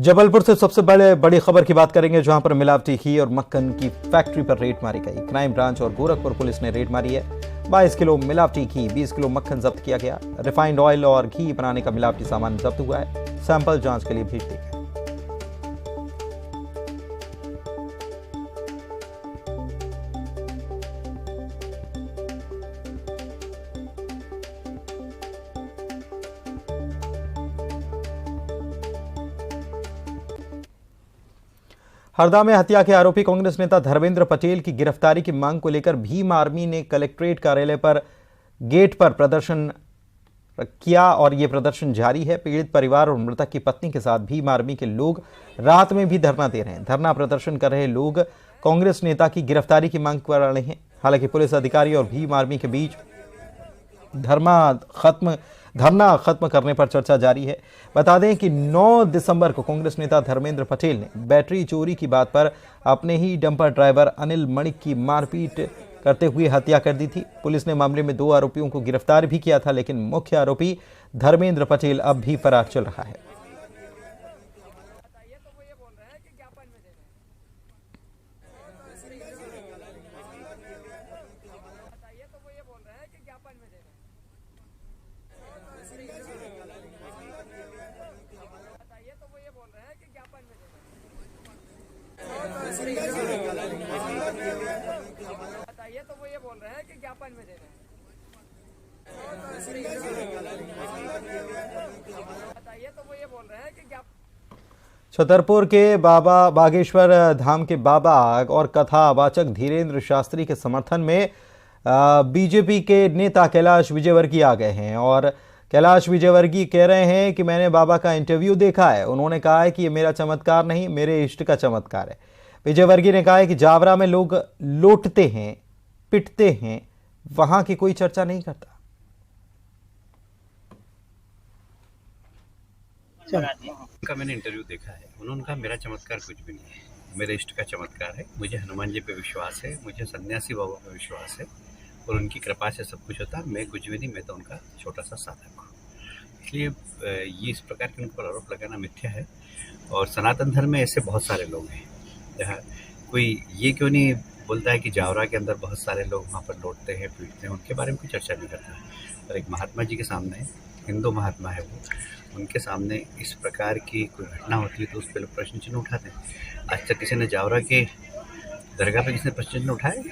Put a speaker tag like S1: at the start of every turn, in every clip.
S1: जबलपुर से सबसे बड़ी खबर की बात करेंगे, जहां पर मिलावटी घी और मक्खन की फैक्ट्री पर रेड मारी गई। क्राइम ब्रांच और गोरखपुर पुलिस ने रेड मारी है। 22 किलो मिलावटी घी, 20 किलो मक्खन जब्त किया गया। रिफाइंड ऑयल और घी बनाने का मिलावटी सामान जब्त हुआ है। सैंपल जांच के लिए भेज दिए गए। हरदा में हत्या के आरोपी कांग्रेस नेता धर्मेंद्र पटेल की गिरफ्तारी की मांग को लेकर भीम आर्मी ने कलेक्ट्रेट कार्यालय पर गेट पर प्रदर्शन किया और यह प्रदर्शन जारी है। पीड़ित परिवार और मृतक की पत्नी के साथ भीम आर्मी के लोग रात में भी धरना दे रहे हैं। धरना प्रदर्शन कर रहे लोग कांग्रेस नेता की गिरफ्तारी की मांग कर रहे हैं। हालांकि पुलिस अधिकारी और भीम आर्मी के बीच धरना खत्म करने पर चर्चा जारी है। बता दें कि 9 दिसंबर को कांग्रेस नेता धर्मेंद्र पटेल ने बैटरी चोरी की बात पर अपने ही डंपर ड्राइवर अनिल मणिक की मारपीट करते हुए हत्या कर दी थी। पुलिस ने मामले में 2 आरोपियों को गिरफ्तार भी किया था, लेकिन मुख्य आरोपी धर्मेंद्र पटेल अब भी फरार चल रहा है।
S2: बताइए तो वो ये बोल रहे हैं कि ज्ञापन में दे रहे हैं। बताइए तो वो ये बोल रहे हैं कि
S1: छतरपुर के बाबा बागेश्वर धाम के बाबा और कथावाचक धीरेन्द्र शास्त्री के समर्थन में बीजेपी के नेता कैलाश विजयवर्गीय आ गए हैं। और कैलाश विजयवर्गीय कह रहे हैं कि मैंने बाबा का इंटरव्यू देखा है। उन्होंने कहा है कि ये मेरा चमत्कार नहीं, मेरे इष्ट का चमत्कार है। विजयवर्गीय ने कहा है कि जावरा में लोग लूटते हैं, पिटते हैं, वहां की कोई चर्चा नहीं करता।
S3: उनका मैंने इंटरव्यू देखा है। उन्होंने कहा मेरा चमत्कार कुछ भी नहीं है, मेरे इष्ट का चमत्कार है। मुझे हनुमान जी पे विश्वास है, मुझे सन्यासी बाबा पे विश्वास है और उनकी कृपा से सब कुछ होता है। मैं कुछ भी नहीं, मैं तो उनका छोटा सा साधक हूँ। इसलिए ये इस प्रकार के उन पर आरोप लगाना मिथ्या है। और सनातन धर्म में ऐसे बहुत सारे लोग हैं जहाँ कोई ये क्यों नहीं बोलता है कि जावरा के अंदर बहुत सारे लोग वहाँ पर लौटते हैं, पीटते हैं, उनके बारे में कोई चर्चा नहीं करता है। और एक महात्मा जी के सामने, हिंदू महात्मा है वो, उनके सामने इस प्रकार की कोई घटना होती है तो उस पर लोग प्रश्न चिन्ह उठाते हैं। आज तक किसी ने जावरा के दरगाह पर किसी ने प्रश्न चिन्ह उठाए?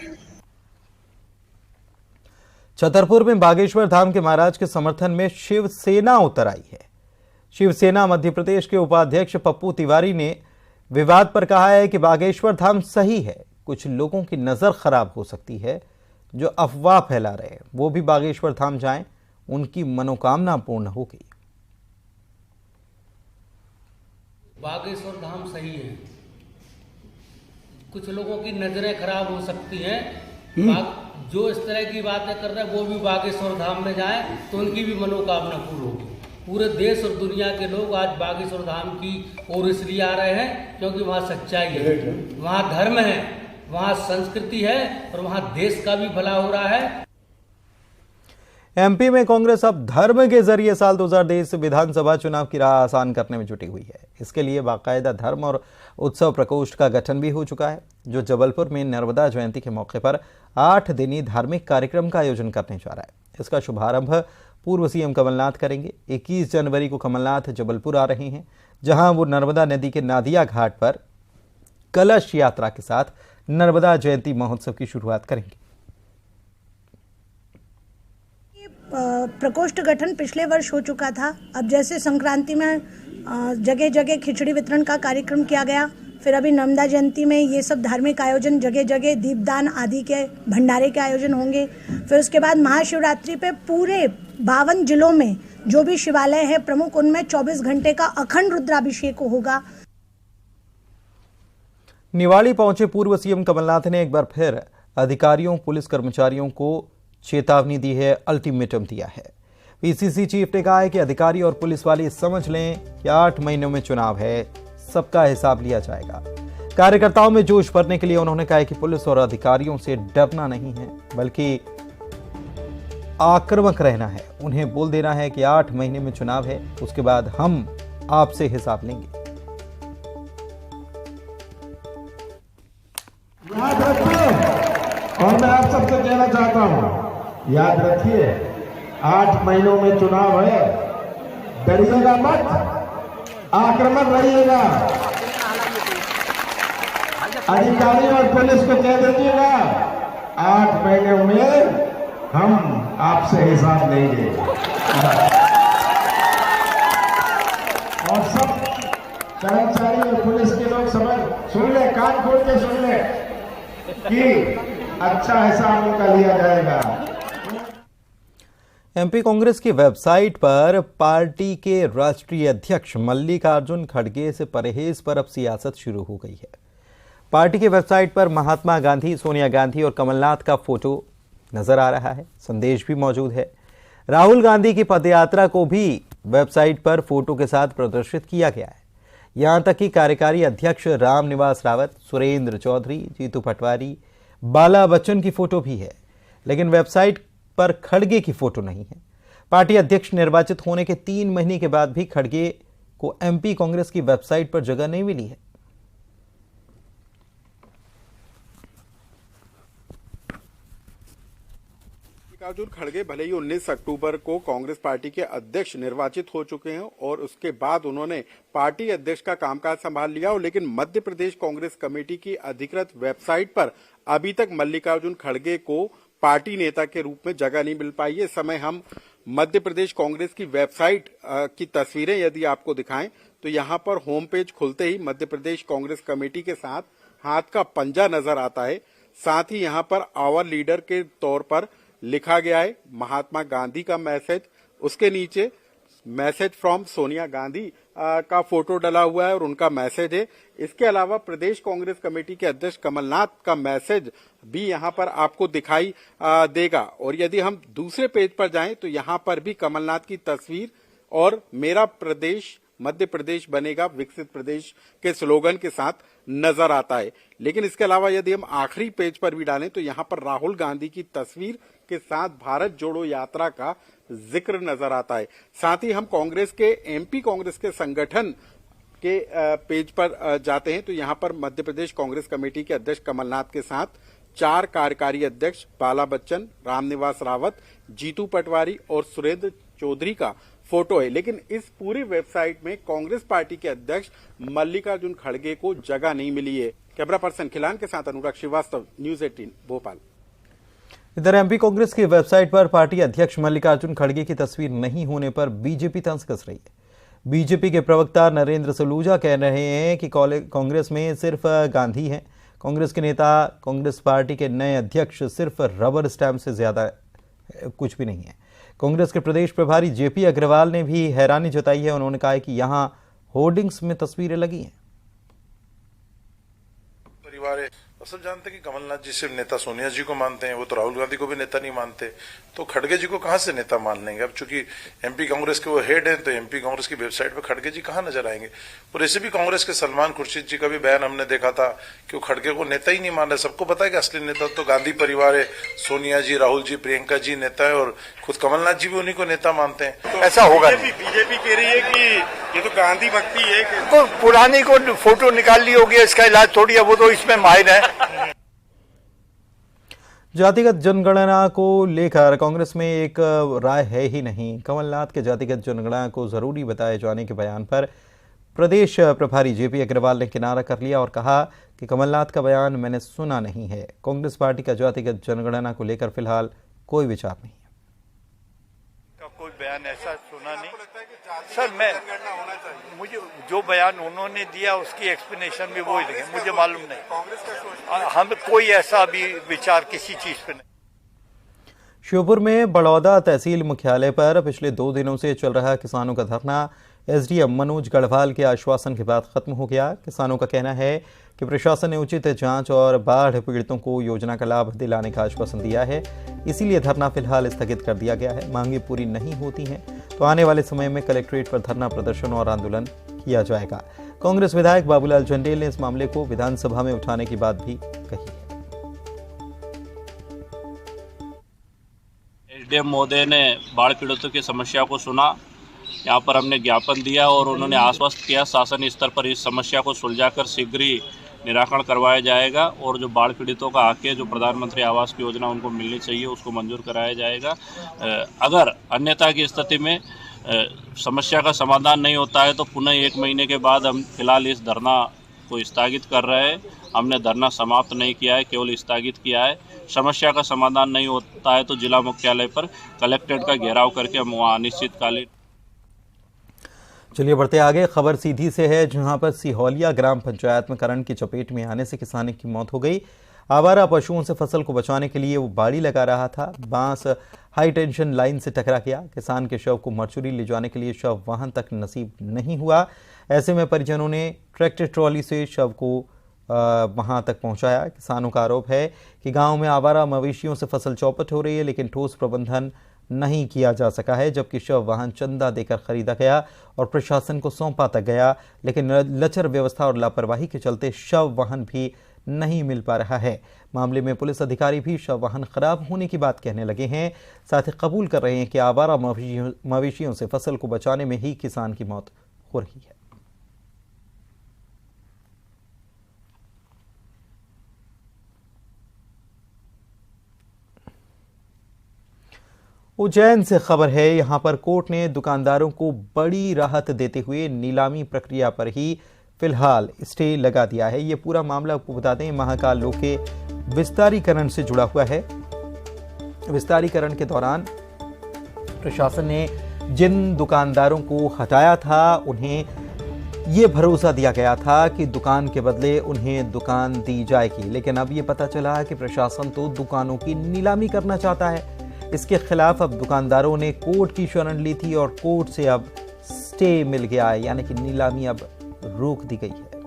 S1: छतरपुर में बागेश्वर धाम के महाराज के समर्थन में शिवसेना उतर आई है। शिवसेना मध्य प्रदेश के उपाध्यक्ष पप्पू तिवारी ने विवाद पर कहा है कि बागेश्वर धाम सही है, कुछ लोगों की नजर खराब हो सकती है जो अफवाह फैला रहे हैं, वो भी बागेश्वर धाम जाएं, उनकी मनोकामना पूर्ण होगी।
S4: बागेश्वर धाम सही है, कुछ लोगों की नजरें खराब हो सकती हैं। जो इस तरह की बातें कर रहे हैं वो भी बागेश्वर धाम में जाएं तो उनकी भी मनोकामना पूर्ण होगी। पूरे देश और दुनिया के लोग आज बागेश्वर धाम की ओर इसलिए आ रहे हैं क्योंकि वहाँ सच्चाई है, वहाँ धर्म है, वहाँ संस्कृति है और वहाँ देश का भी भला हो रहा है।
S1: एमपी में कांग्रेस अब धर्म के जरिए साल 2023 विधानसभा चुनाव की राह आसान करने में जुटी हुई है। इसके लिए बाकायदा धर्म और उत्सव प्रकोष्ठ का गठन भी हो चुका है, जो जबलपुर में नर्मदा जयंती के मौके पर 8 दिनी धार्मिक कार्यक्रम का आयोजन करने जा रहा है। इसका शुभारंभ पूर्व सीएम कमलनाथ करेंगे। 21 जनवरी को कमलनाथ जबलपुर आ रहे हैं, जहां वो नर्मदा नदी के नादिया घाट पर कलश यात्रा के साथ नर्मदा जयंती महोत्सव की शुरुआत करेंगे।
S5: प्रकोष्ठ गठन पिछले वर्ष हो चुका था। अब जैसे संक्रांति में जगह जगह खिचड़ी वितरण का कार्यक्रम किया गया, फिर अभी नर्मदा जयंती में ये सब धार्मिक आयोजन, जगह जगह दीपदान आदि के भंडारे के आयोजन होंगे। फिर उसके बाद महाशिवरात्रि पे पूरे 52 जिलों में जो भी शिवालय है प्रमुख, उनमें 24 घंटे का अखंड रुद्राभिषेक होगा।
S1: निवाड़ी पहुंचे पूर्व सीएम कमलनाथ ने एक बार फिर अधिकारियों, पुलिस कर्मचारियों को चेतावनी दी है, अल्टीमेटम दिया है। पीसीसी चीफ ने कहा है कि अधिकारी और पुलिस वाले समझ लें कि 8 महीनों में चुनाव है, सबका हिसाब लिया जाएगा। कार्यकर्ताओं में जोश भरने के लिए उन्होंने कहा है कि पुलिस और अधिकारियों से डरना नहीं है, बल्कि आक्रामक रहना है। उन्हें बोल देना है कि 8 महीने में चुनाव है, उसके बाद हम आपसे हिसाब लेंगे।
S6: बात सबसे कहना चाहता हूं, याद रखिए 8 महीनों में चुनाव है, डरिएगा मत, आक्रमण रहिएगा। अधिकारी और पुलिस को कह दीजिएगा 8 महीनों में हम आपसे हिसाब लेंगे। और सब कर्मचारी और पुलिस के लोग समझ सुन ले, कान खोल के सुन ले कि अच्छा हिसाब उनका लिया जाएगा।
S1: एमपी कांग्रेस की वेबसाइट पर पार्टी के राष्ट्रीय अध्यक्ष मल्लिकार्जुन खड़गे से परहेज पर अब सियासत शुरू हो गई है। पार्टी की वेबसाइट पर महात्मा गांधी, सोनिया गांधी और कमलनाथ का फोटो नजर आ रहा है। संदेश भी मौजूद है। राहुल गांधी की पदयात्रा को भी वेबसाइट पर फोटो के साथ प्रदर्शित किया गया है। यहां तक कि कार्यकारी अध्यक्ष रामनिवास रावत, सुरेंद्र चौधरी, जीतू पटवारी, बाला बच्चन की फोटो भी है, लेकिन वेबसाइट पर खड़गे की फोटो नहीं है। पार्टी अध्यक्ष निर्वाचित होने के 3 महीने के बाद भी खड़गे को एमपी कांग्रेस की वेबसाइट पर जगह नहीं मिली है।
S7: मल्लिकार्जुन खड़गे भले ही 19 अक्टूबर को कांग्रेस पार्टी के अध्यक्ष निर्वाचित हो चुके हैं और उसके बाद उन्होंने पार्टी अध्यक्ष का कामकाज संभाल लिया, लेकिन मध्य प्रदेश कांग्रेस कमेटी की अधिकृत वेबसाइट पर अभी तक मल्लिकार्जुन खड़गे को पार्टी नेता के रूप में जगह नहीं मिल पाई है। इस समय हम मध्य प्रदेश कांग्रेस की वेबसाइट की तस्वीरें यदि आपको दिखाएं तो यहाँ पर होम पेज खुलते ही मध्य प्रदेश कांग्रेस कमेटी के साथ हाथ का पंजा नजर आता है। साथ ही यहाँ पर आवर लीडर के तौर पर लिखा गया है महात्मा गांधी का मैसेज, उसके नीचे मैसेज फ्रॉम सोनिया गांधी का फोटो डला हुआ है और उनका मैसेज है। इसके अलावा प्रदेश कांग्रेस कमेटी के अध्यक्ष कमलनाथ का मैसेज भी यहां पर आपको दिखाई देगा। और यदि हम दूसरे पेज पर जाएं तो यहां पर भी कमलनाथ की तस्वीर और मेरा प्रदेश मध्य प्रदेश बनेगा विकसित प्रदेश के स्लोगन के साथ नजर आता है। लेकिन इसके अलावा यदि हम आखिरी पेज पर भी डालें तो यहां पर राहुल गांधी की तस्वीर के साथ भारत जोड़ो यात्रा का जिक्र नजर आता है। साथ ही हम कांग्रेस के एमपी कांग्रेस के संगठन के पेज पर जाते हैं तो यहां पर मध्य प्रदेश कांग्रेस कमेटी के अध्यक्ष कमलनाथ के साथ 4 कार्यकारी अध्यक्ष बाला बच्चन, रामनिवास रावत, जीतू पटवारी और सुरेंद्र चौधरी का फोटो है। लेकिन इस पूरी वेबसाइट में कांग्रेस पार्टी के अध्यक्ष मल्लिकार्जुन खड़गे को जगह नहीं मिली है। कैमरा पर्सन खिलान के साथ अनुराग श्रीवास्तव, न्यूज 18 भोपाल।
S1: इधर एमपी कांग्रेस की वेबसाइट पर पार्टी अध्यक्ष मल्लिकार्जुन खड़गे की तस्वीर नहीं होने पर बीजेपी तंज कस रही है। बीजेपी के प्रवक्ता नरेंद्र सलूजा कह रहे हैं कि कांग्रेस में सिर्फ गांधी हैं। कांग्रेस के नेता, कांग्रेस पार्टी के नए अध्यक्ष सिर्फ रबर स्टैंप से ज्यादा कुछ भी नहीं है। कांग्रेस के प्रदेश प्रभारी जेपी अग्रवाल ने भी हैरानी जताई है। उन्होंने कहा है कि यहां होर्डिंग्स में तस्वीरें लगी हैं।
S8: परिवार सब जानते हैं कि कमलनाथ जी सिर्फ नेता सोनिया जी को मानते हैं, वो तो राहुल गांधी को भी नेता नहीं मानते, तो खड़गे जी को कहां से नेता मान लेंगे। अब चूंकि एमपी कांग्रेस के वो हेड हैं तो एमपी कांग्रेस की वेबसाइट पर खड़गे जी कहां नजर आएंगे। और ऐसे भी कांग्रेस के सलमान खुर्शीद जी का भी बयान हमने देखा था कि वो खड़गे को नेता ही नहीं मान रहे। सबको पता है कि असली नेता तो गांधी परिवार है, सोनिया जी, राहुल जी, प्रियंका जी नेता है और खुद कमलनाथ जी भी उन्हीं को नेता मानते हैं।
S9: तो ऐसा होगा नहीं।
S8: बीजेपी कह रही है कि ये तो गांधी भक्ति है
S9: तो पुरानी को फोटो निकाल ली होगी, इसका इलाज थोड़ी है, वो तो इसमें माहिर है।
S1: जातिगत जनगणना को लेकर कांग्रेस में एक राय है ही नहीं। कमलनाथ के जातिगत जनगणना को जरूरी बताए जाने के बयान पर प्रदेश प्रभारी जेपी अग्रवाल ने किनारा कर लिया और कहा कि कमलनाथ का बयान मैंने सुना नहीं है। कांग्रेस पार्टी का जातिगत जनगणना को लेकर फिलहाल कोई विचार नहीं है।
S9: कोई बयान ऐसा सुना नहीं सर। मुझे जो बयान उन्होंने दिया उसकी एक्सप्लेनेशन भी वो ही देंगे, मुझे मालूम नहीं। हम कोई ऐसा अभी विचार किसी चीज पे नहीं।
S1: श्योपुर में बड़ौदा तहसील मुख्यालय पर पिछले 2 दिनों से चल रहा किसानों का धरना एसडीएम मनोज गढ़वाल के आश्वासन के बाद खत्म हो गया। किसानों का कहना है कि प्रशासन ने उचित जांच और बाढ़ पीड़ितों को योजना का लाभ दिलाने का आश्वासन दिया है, इसीलिए धरना फिलहाल स्थगित कर दिया गया है। मांगे पूरी नहीं होती हैं तो आने वाले समय में कलेक्ट्रेट पर धरना प्रदर्शन और आंदोलन किया जाएगा। कांग्रेस विधायक बाबूलाल चंडेल ने इस मामले को विधानसभा में उठाने की बात भी कही है।
S10: एसडीएम महोदय ने बाढ़ पीड़ितों की समस्या को सुना, यहाँ पर हमने ज्ञापन दिया और उन्होंने आश्वस्त किया शासन स्तर पर इस समस्या को सुलझाकर शीघ्र ही निराकरण करवाया जाएगा और जो बाढ़ पीड़ितों का हक है, जो प्रधानमंत्री आवास की योजना उनको मिलनी चाहिए, उसको मंजूर कराया जाएगा। अगर अन्यथा की स्थिति में समस्या का समाधान नहीं होता है तो पुनः 1 महीने के बाद हम फिलहाल इस धरना को स्थगित कर रहे हैं। हमने धरना समाप्त नहीं किया है, केवल स्थगित किया है। समस्या का समाधान नहीं होता है तो जिला मुख्यालय पर कलेक्ट्रेट का घेराव करके हम वहाँ अनिश्चितकालीन।
S1: चलिए बढ़ते आगे। खबर सीधी से है, जहां पर सिहोलिया ग्राम पंचायत में करंट की चपेट में आने से किसान की मौत हो गई। आवारा पशुओं से फसल को बचाने के लिए वो बाड़ी लगा रहा था, बांस हाई टेंशन लाइन से टकरा गया। किसान के शव को मरचुरी ले जाने के लिए शव वाहन तक नसीब नहीं हुआ। ऐसे में परिजनों ने ट्रैक्टर ट्रॉली से शव को वहां तक पहुंचाया। किसानों का आरोप है कि गांव में आवारा मवेशियों से फसल चौपट हो रही है, लेकिन ठोस प्रबंधन नहीं किया जा सका है। जबकि शव वाहन चंदा देकर खरीदा गया और प्रशासन को सौंपा तक गया, लेकिन लचर व्यवस्था और लापरवाही के चलते शव वाहन भी नहीं मिल पा रहा है। मामले में पुलिस अधिकारी भी शव वाहन खराब होने की बात कहने लगे हैं। साथ ही कबूल कर रहे हैं कि आवारा मवेशियों से फसल को बचाने में ही किसान की मौत हो रही है। उज्जैन से खबर है, यहां पर कोर्ट ने दुकानदारों को बड़ी राहत देते हुए नीलामी प्रक्रिया पर ही फिलहाल स्टे लगा दिया है। यह पूरा मामला आपको बता दें, महाकाल लोक के विस्तारीकरण से जुड़ा हुआ है। विस्तारीकरण के दौरान प्रशासन ने जिन दुकानदारों को हटाया था उन्हें यह भरोसा दिया गया था कि दुकान के बदले उन्हें दुकान दी जाएगी, लेकिन अब यह पता चला कि प्रशासन तो दुकानों की नीलामी करना चाहता है। इसके खिलाफ अब दुकानदारों ने कोर्ट की शरण ली थी और कोर्ट से अब स्टे मिल गया है, यानी कि नीलामी अब रोक दी गई है।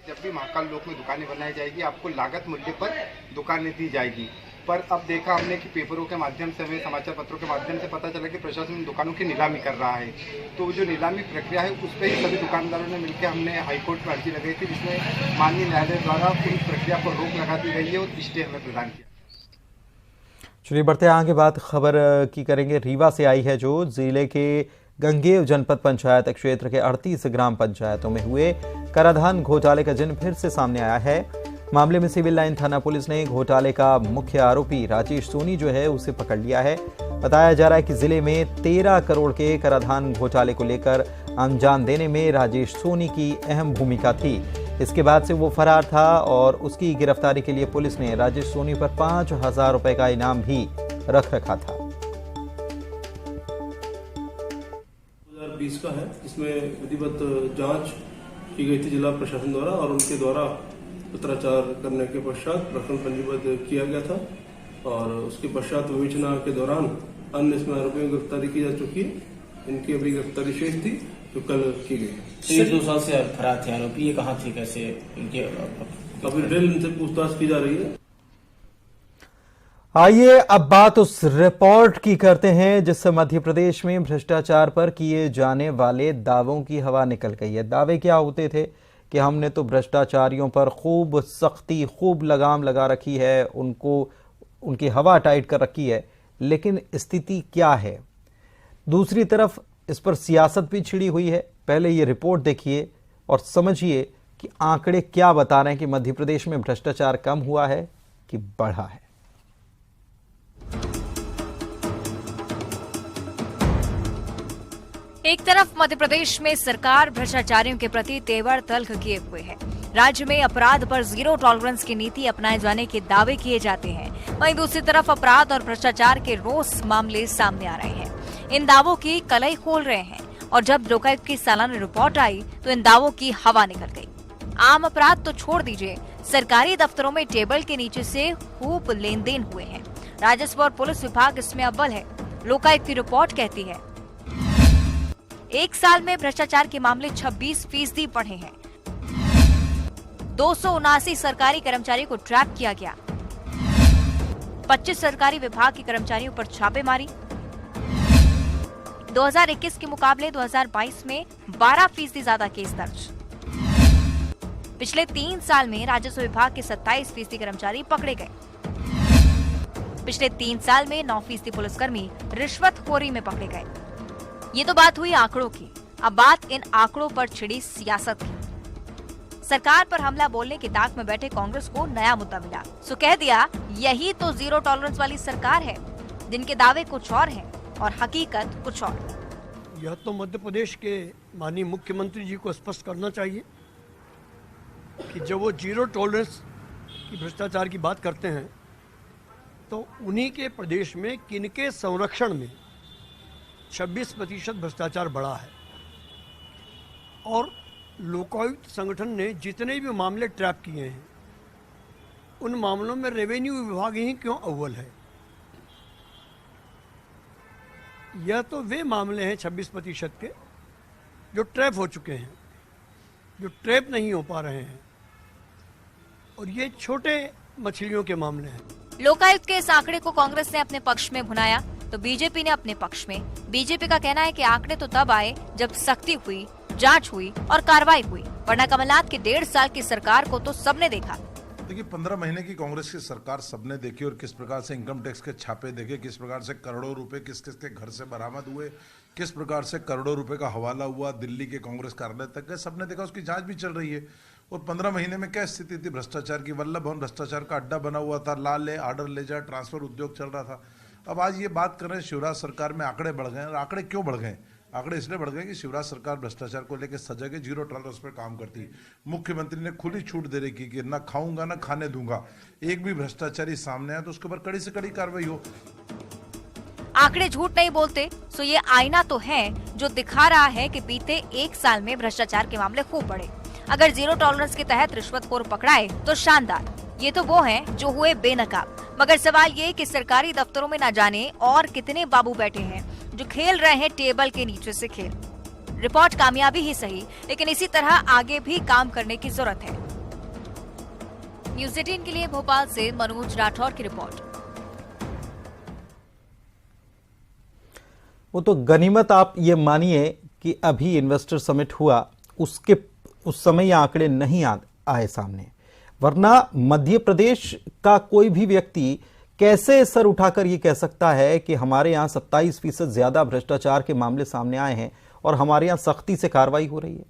S11: जब भी महाकाल लोक में दुकानें बनाई जाएगी, आपको लागत मूल्य पर दुकानें दी जाएगी। पर अब देखा हमने कि पेपरों के माध्यम से, हमें समाचार पत्रों के माध्यम से पता चला कि प्रशासन दुकानों की नीलामी कर रहा है। तो जो नीलामी प्रक्रिया है उस पर ही सभी दुकानदारों ने मिलकर हमने हाईकोर्ट में अर्जी लगाई थी, जिसमें माननीय न्यायालय द्वारा पूरी प्रक्रिया पर रोक लगा दी गई है और स्टे हमें प्रदान किया।
S1: चलिए बढ़ते आगे बात खबर की करेंगे। रीवा से आई है, जो जिले के गंगेव जनपद पंचायत क्षेत्र के 38 ग्राम पंचायतों में हुए कराधान घोटाले का जिन फिर से सामने आया है। मामले में सिविल लाइन थाना पुलिस ने घोटाले का मुख्य आरोपी राजेश सोनी जो है उसे पकड़ लिया है। बताया जा रहा है कि जिले में 13 करोड़ के कराधान घोटाले को लेकर अंजाम देने में राजेश सोनी की अहम भूमिका थी। इसके बाद से वो फरार था और उसकी गिरफ्तारी के लिए पुलिस ने राजेश सोनी पर 5,000 रुपए का इनाम भी रख रखा था।
S12: 2020 का है, इसमें विधिवत जांच की गई थी जिला प्रशासन द्वारा और उनके द्वारा पत्राचार करने के पश्चात प्रकरण पंजीबद्ध किया गया था और उसके पश्चात विवेचना के दौरान अन्य इसमें आरोपियों की गिरफ्तारी की जा चुकी है। इनकी अभी गिरफ्तारी शेष थी जो कल की गई।
S13: 2 साल से फरार थे आरोपी, ये कहाँ थे, कैसे इनके
S12: अभी ड्रिल इनसे पूछताछ की जा रही है।
S1: आइए अब बात उस रिपोर्ट की करते हैं जिससे मध्य प्रदेश में भ्रष्टाचार पर किए जाने वाले दावों की हवा निकल गई है। दावे क्या होते थे कि हमने तो भ्रष्टाचारियों पर खूब सख्ती, खूब लगाम लगा रखी है, उनकी हवा टाइट कर रखी है, लेकिन स्थिति क्या है? दूसरी तरफ इस पर सियासत भी छिड़ी हुई है। पहले ये रिपोर्ट देखिए और समझिए कि आंकड़े क्या बता रहे हैं कि मध्य प्रदेश में भ्रष्टाचार कम हुआ है कि बढ़ा है।
S14: एक तरफ मध्य प्रदेश में सरकार भ्रष्टाचारियों के प्रति तेवर तल्ख किए हुए है। राज्य में अपराध पर 0 टॉलरेंस की नीति अपनाए जाने के दावे किए जाते हैं। वहीं दूसरी तरफ अपराध और भ्रष्टाचार के रोज मामले सामने आ रहे हैं। इन दावों की कलई खोल रहे हैं और जब लोकायुक्त की सालाना रिपोर्ट आई तो इन दावों की हवा निकल गई। आम अपराध तो छोड़ दीजिए, सरकारी दफ्तरों में टेबल के नीचे से खूब लेन देन हुए हैं। राजस्व और पुलिस विभाग इसमें अव्वल है। लोकायुक्त की रिपोर्ट कहती है 1 साल में भ्रष्टाचार के मामले 26% बढ़े हैं। 279 सरकारी कर्मचारियों को ट्रैप किया गया। 25 सरकारी विभाग के कर्मचारियों पर छापेमारी। 2021 के मुकाबले 2022 में 12% ज्यादा केस दर्ज। पिछले 3 साल में राजस्व विभाग के 27% कर्मचारी पकड़े गए। पिछले 3 साल में 9% पुलिसकर्मी रिश्वतखोरी में पकड़े गए। ये तो बात हुई आंकड़ों की। अब बात इन आंकड़ों पर छिड़ी सियासत की। सरकार पर हमला बोलने की ताक में बैठे कांग्रेस को नया मुद्दा मिला। सो कह दिया, यही तो जीरो टॉलरेंस वाली सरकार है, जिनके दावे कुछ और हैं और हकीकत कुछ और।
S15: यह तो मध्य प्रदेश के माननीय मुख्यमंत्री जी को स्पष्ट करना चाहिए कि जब वो जीरो टॉलरेंस की भ्रष्टाचार की बात करते हैं तो उन्हीं के प्रदेश में किनके संरक्षण में 26% भ्रष्टाचार बढ़ा है। और लोकायुक्त संगठन ने जितने भी मामले ट्रैप किए हैं उन मामलों में रेवेन्यू विभाग ही क्यों अव्वल है। यह तो वे मामले हैं 26% के जो ट्रैप हो चुके हैं, जो ट्रैप नहीं हो पा रहे हैं, और ये छोटे मछलियों के मामले हैं।
S14: लोकायुक्त के इस आंकड़े को कांग्रेस ने अपने पक्ष में भुनाया तो बीजेपी ने अपने पक्ष में। बीजेपी का कहना है कि आंकड़े तो तब आए जब सख्ती हुई, जांच हुई और कार्रवाई हुई, वरना कमलनाथ की 1.5 साल की सरकार को तो सबने देखा।
S8: देखिए 15 महीने की कांग्रेस की सरकार सबने देखी और किस प्रकार से इनकम टैक्स के छापे देखे, किस प्रकार से करोड़ों रुपए किस किस के घर से बरामद हुए, किस प्रकार से करोड़ों रुपए का हवाला हुआ दिल्ली के कांग्रेस कार्यालय तक गए, सबने देखा। उसकी जांच भी चल रही है। और 15 महीने में क्या स्थिति थी भ्रष्टाचार की। वल्लभ भवन भ्रष्टाचार का अड्डा बना हुआ था, ला ले आर्डर ले जा ट्रांसफर उद्योग चल रहा था। अब आज ये बात कर रहे हैं शिवराज सरकार में आंकड़े बढ़ गए। और आंकड़े क्यों बढ़ गए? आंकड़े इसलिए बढ़ गए कि शिवराज सरकार भ्रष्टाचार को लेकर सजग है, जीरो टॉलरेंस पर काम करती है। मुख्यमंत्री ने खुली छूट दे रखी कि ना खाऊंगा ना खाने दूंगा, एक भी भ्रष्टाचारी सामने आए तो उसके ऊपर कड़ी से कड़ी कार्रवाई हो।
S14: आंकड़े झूठ नहीं बोलते, सो ये आईना तो है जो दिखा रहा है कि बीते 1 साल में भ्रष्टाचार के मामले खूब बढ़े। अगर जीरो टॉलरेंस के तहत रिश्वतखोर पकड़ाए तो शानदार, ये तो वो हैं जो हुए बेनकाब। मगर सवाल ये कि सरकारी दफ्तरों में न जाने और कितने बाबू बैठे हैं जो खेल रहे हैं टेबल के नीचे से खेल। रिपोर्ट कामयाबी ही सही, लेकिन इसी तरह आगे भी काम करने की जरूरत है। न्यूज़ 18 के लिए भोपाल से मनोज राठौर की रिपोर्ट।
S1: वो तो गनीमत आप ये मानिए कि अभी इन्वेस्टर समिट हुआ, उस समय ये आंकड़े नहीं आए सामने, वरना मध्य प्रदेश का कोई भी व्यक्ति कैसे सर उठाकर ये कह सकता है कि हमारे यहाँ 27% ज्यादा भ्रष्टाचार के मामले सामने आए हैं और हमारे यहाँ सख्ती से कार्रवाई हो रही है।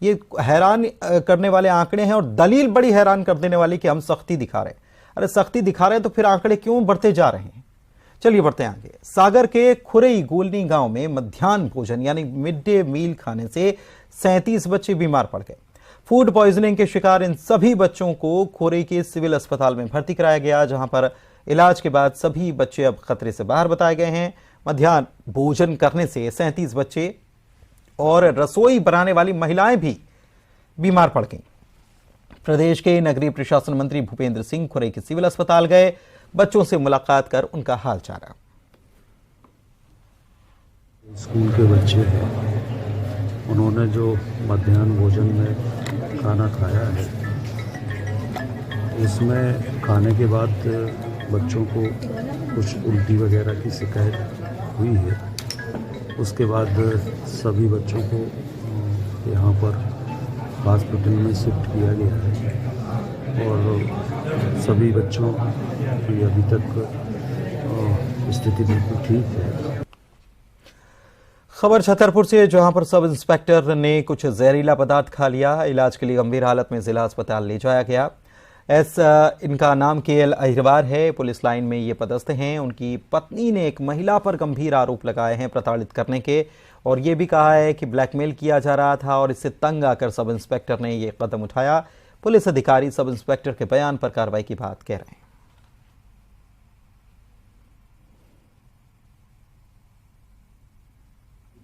S1: ये हैरान करने वाले आंकड़े हैं और दलील बड़ी हैरान कर देने वाली कि हम सख्ती दिखा रहे हैं। अरे सख्ती दिखा रहे हैं तो फिर आंकड़े क्यों बढ़ते जा रहे हैं? चलिए बढ़ते हैं आगे। सागर के खुरई गोलनी गांव में मध्याह्न भोजन यानी मिड डे मील खाने से 37 बच्चे बीमार पड़ गए। फूड पॉइजनिंग के शिकार इन सभी बच्चों को खुरई के सिविल अस्पताल में भर्ती कराया गया, जहां पर इलाज के बाद सभी बच्चे अब खतरे से बाहर बताए गए हैं। मध्याह्न भोजन करने से 37 बच्चे और रसोई बनाने वाली महिलाएं भी बीमार पड़ गईं। प्रदेश के नगरीय प्रशासन मंत्री भूपेंद्र सिंह खुरई के सिविल अस्पताल गए, बच्चों से मुलाकात कर उनका हाल जाना।
S16: स्कूल के बच्चे हैं, उन्होंने जो मध्याह्न भोजन में खाना खाया है, इसमें खाने के बाद बच्चों को कुछ उल्टी वगैरह की शिकायत हुई है। उसके बाद सभी बच्चों को यहाँ पर हॉस्पिटल में शिफ्ट किया गया है और सभी बच्चों की अभी तक स्थिति बिल्कुल ठीक है।
S1: खबर छतरपुर से, जहां पर सब इंस्पेक्टर ने कुछ जहरीला पदार्थ खा लिया। इलाज के लिए गंभीर हालत में जिला अस्पताल ले जाया गया। इनका नाम केएल अहिरवार है, पुलिस लाइन में ये पदस्थ हैं। उनकी पत्नी ने एक महिला पर गंभीर आरोप लगाए हैं प्रताड़ित करने के, और ये भी कहा है कि ब्लैकमेल किया जा रहा था और इससे तंग आकर सब इंस्पेक्टर ने ये कदम उठाया। पुलिस अधिकारी सब इंस्पेक्टर के बयान पर कार्रवाई की बात कह रहे हैं।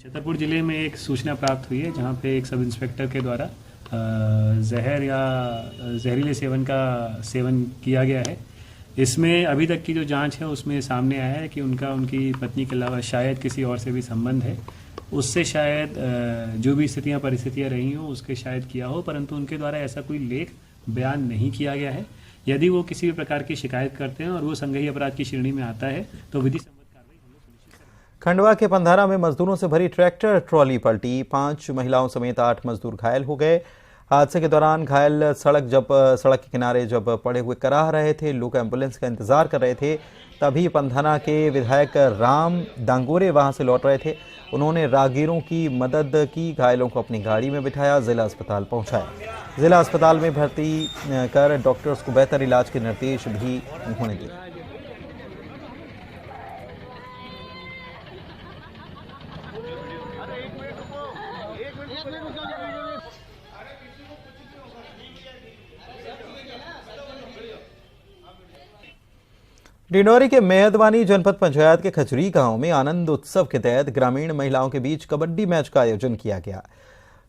S17: छतरपुर जिले में एक सूचना प्राप्त हुई है जहां पे एक सब इंस्पेक्टर के द्वारा जहर या जहरीले सेवन का सेवन किया गया है। इसमें अभी तक की जो जांच है उसमें सामने आया है कि उनकी पत्नी के अलावा शायद किसी और से भी संबंध है। उससे शायद जो भी परिस्थितियां रही हों उसके शायद किया हो, परंतु उनके द्वारा ऐसा कोई लेख बयान नहीं किया गया है। यदि वो किसी भी प्रकार की शिकायत करते हैं और वो संज्ञेय अपराध की श्रेणी में आता है तो विधि
S1: खंडवा के पंधारा में मजदूरों से भरी ट्रैक्टर ट्रॉली पलटी, 5 महिलाओं समेत 8 मजदूर घायल हो गए। हादसे के दौरान घायल सड़क के किनारे जब पड़े हुए कराह रहे थे, लोग एम्बुलेंस का इंतजार कर रहे थे, तभी पंधना के विधायक राम दांगोरे वहां से लौट रहे थे। उन्होंने राहगीरों की मदद की, घायलों को अपनी गाड़ी में बिठाया, जिला अस्पताल पहुंचाया। जिला अस्पताल में भर्ती कर डॉक्टर्स को बेहतर इलाज के निर्देश भी उन्होंने दिए। डिंडौरी के मेहदवानी जनपद पंचायत के खजरी गांव में आनंद उत्सव के तहत ग्रामीण महिलाओं के बीच कबड्डी मैच का आयोजन किया गया।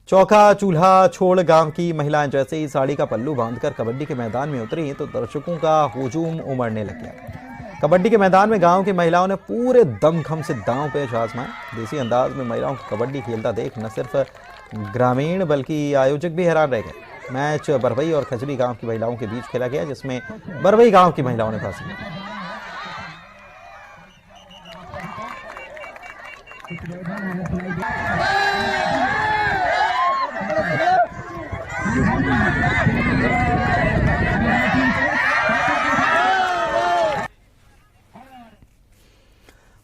S1: चौका चूल्हा छोड़ गांव की महिलाएं जैसे ही साड़ी का पल्लू बांधकर कबड्डी के मैदान में उतरी तो दर्शकों का हुजूम उमड़ने लग गया। कबड्डी के मैदान में गांव की महिलाओं ने पूरे दमखम से दांव पेच आजमाए। देसी अंदाज में महिलाओं को कबड्डी खेलता देख न सिर्फ ग्रामीण बल्कि आयोजक भी हैरान रह गए। मैच बरवई और खजरी गांव की महिलाओं के बीच खेला गया, जिसमें बरवई गांव की महिलाओं ने भाग लिया।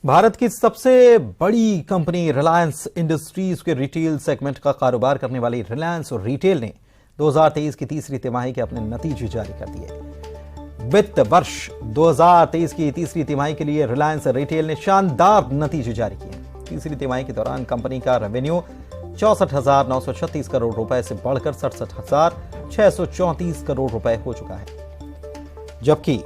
S1: भारत की सबसे बड़ी कंपनी रिलायंस इंडस्ट्रीज के रिटेल सेगमेंट का कारोबार करने वाली रिलायंस और रिटेल ने 2023 की तीसरी तिमाही के अपने नतीजे जारी कर दिए। वित्त वर्ष 2023 की तीसरी तिमाही के लिए रिलायंस रिटेल ने शानदार नतीजे जारी किए। तीसरी तिमाही के दौरान कंपनी का रेवेन्यू 64,936 करोड़ रुपए से बढ़कर 67,634 करोड़ रुपए हो चुका है, जबकि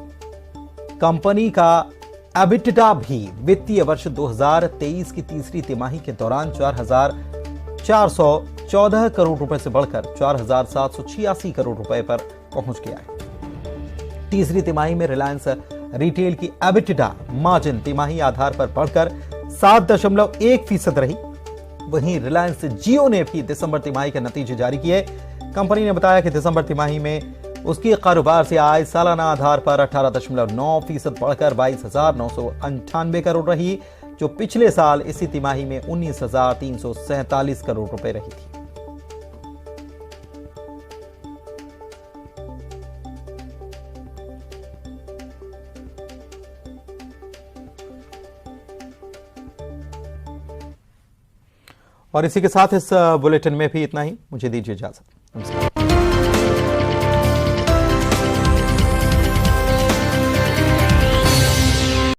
S1: कंपनी का एबिटा भी वित्तीय वर्ष 2023 की तीसरी तिमाही के दौरान 4,414 करोड़ रुपए से बढ़कर 4,786 करोड़ रुपए पर पहुंच गया है। तीसरी तिमाही में रिलायंस रिटेल की एबिटा मार्जिन तिमाही आधार पर बढ़कर 7.1% रही। वहीं रिलायंस जियो ने भी दिसंबर तिमाही के नतीजे जारी किए। कंपनी ने बताया कि दिसंबर तिमाही में उसकी कारोबार से आय सालाना आधार पर 18.9% बढ़कर 22,998 करोड़ रही, जो पिछले साल इसी तिमाही में 19,347 करोड़ रुपए रही थी। और इसी के साथ इस बुलेटिन में भी इतना ही। मुझे दीजिए इजाजत। नमस्कार।